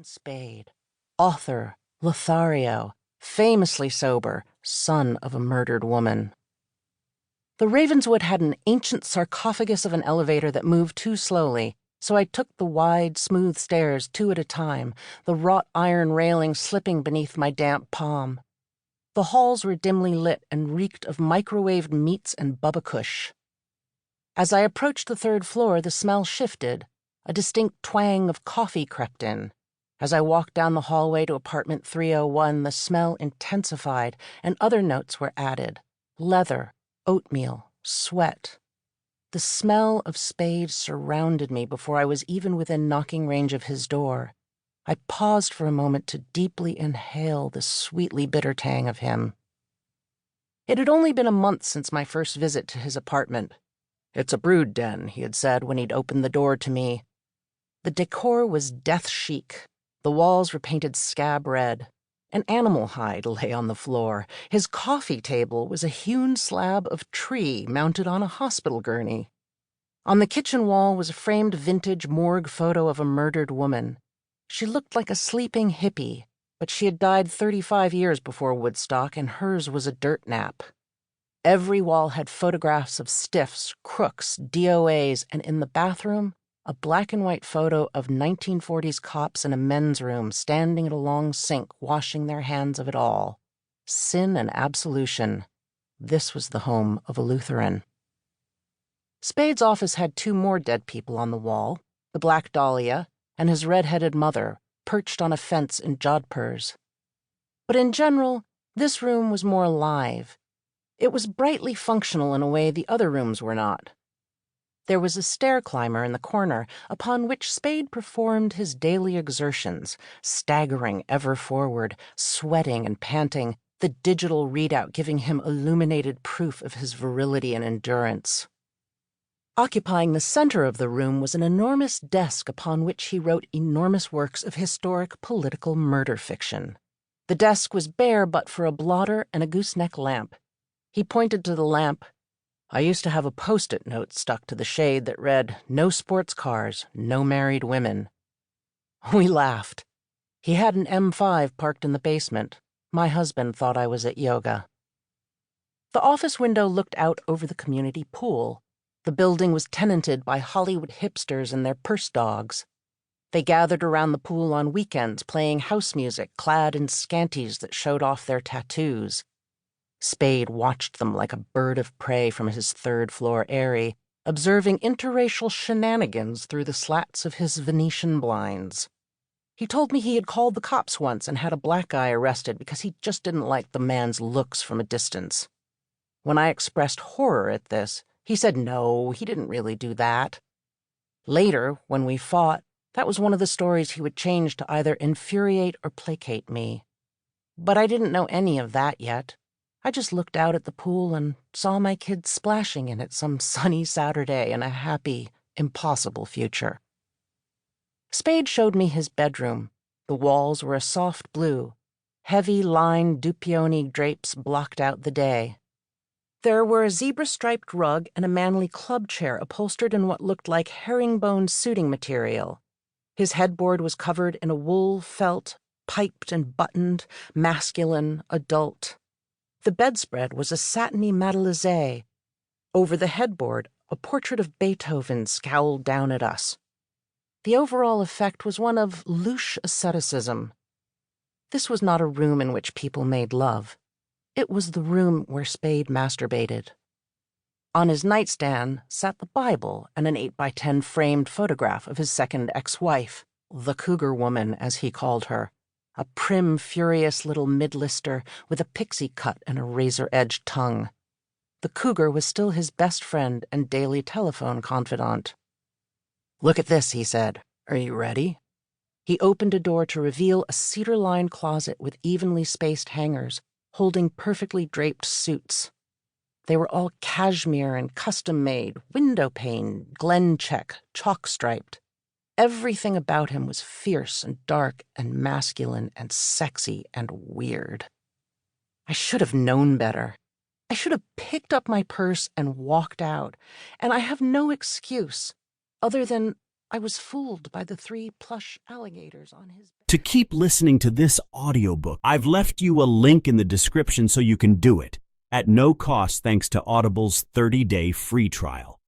Spade, author, Lothario, famously sober, son of a murdered woman. The Ravenswood had an ancient sarcophagus of an elevator that moved too slowly, so I took the wide, smooth stairs 2 at a time, the wrought iron railing slipping beneath my damp palm. The halls were dimly lit and reeked of microwaved meats and bubba kush. As I approached the 3rd floor, the smell shifted. A distinct twang of coffee crept in. As I walked down the hallway to apartment 301, the smell intensified, and other notes were added. Leather, oatmeal, sweat. The smell of Spade surrounded me before I was even within knocking range of his door. I paused for a moment to deeply inhale the sweetly bitter tang of him. It had only been a month since my first visit to his apartment. "It's a brood den," he had said when he'd opened the door to me. The decor was death chic. The walls were painted scab red. An animal hide lay on the floor. His coffee table was a hewn slab of tree mounted on a hospital gurney. On the kitchen wall was a framed vintage morgue photo of a murdered woman. She looked like a sleeping hippie, but she had died 35 years before Woodstock, and hers was a dirt nap. Every wall had photographs of stiffs, crooks, DOAs, and in the bathroom, a black and white photo of 1940s cops in a men's room standing at a long sink washing their hands of it all. Sin and absolution. This was the home of a Lutheran. Spade's office had 2 more dead people on the wall, the Black Dahlia and his red-headed mother, perched on a fence in Jodhpurs. But in general, this room was more alive. It was brightly functional in a way the other rooms were not. There was a stair climber in the corner upon which Spade performed his daily exertions, staggering ever forward, sweating and panting, the digital readout giving him illuminated proof of his virility and endurance. Occupying the center of the room was an enormous desk upon which he wrote enormous works of historic political murder fiction. The desk was bare but for a blotter and a gooseneck lamp. He pointed to the lamp. "I used to have a Post-it note stuck to the shade that read, 'No sports cars, no married women.'" We laughed. He had an M5 parked in the basement. My husband thought I was at yoga. The office window looked out over the community pool. The building was tenanted by Hollywood hipsters and their purse dogs. They gathered around the pool on weekends playing house music, clad in scanties that showed off their tattoos. Spade watched them like a bird of prey from his 3rd-floor eyrie, observing interracial shenanigans through the slats of his Venetian blinds. He told me he had called the cops once and had a black guy arrested because he just didn't like the man's looks from a distance. When I expressed horror at this, he said no, he didn't really do that. Later, when we fought, that was one of the stories he would change to either infuriate or placate me. But I didn't know any of that yet. I just looked out at the pool and saw my kids splashing in it some sunny Saturday in a happy, impossible future. Spade showed me his bedroom. The walls were a soft blue. Heavy lined Dupioni drapes blocked out the day. There were a zebra-striped rug and a manly club chair upholstered in what looked like herringbone suiting material. His headboard was covered in a wool felt, piped and buttoned, masculine, adult. The bedspread was a satiny Matelassé. Over the headboard, a portrait of Beethoven scowled down at us. The overall effect was one of louche asceticism. This was not a room in which people made love. It was the room where Spade masturbated. On his nightstand sat the Bible and an 8x10 framed photograph of his second ex-wife, the Cougar Woman, as he called her. A prim, furious little mid-lister with a pixie cut and a razor-edged tongue. The cougar was still his best friend and daily telephone confidant. "Look at this," he said. "Are you ready?" He opened a door to reveal a cedar-lined closet with evenly spaced hangers, holding perfectly draped suits. They were all cashmere and custom-made, window-pane, Glencheck, chalk-striped. Everything about him was fierce and dark and masculine and sexy and weird. I should have known better. I should have picked up my purse and walked out, and I have no excuse, other than I was fooled by the 3 plush alligators on his bed. To keep listening to this audiobook, I've left you a link in the description so you can do it, at no cost thanks to Audible's 30-day free trial.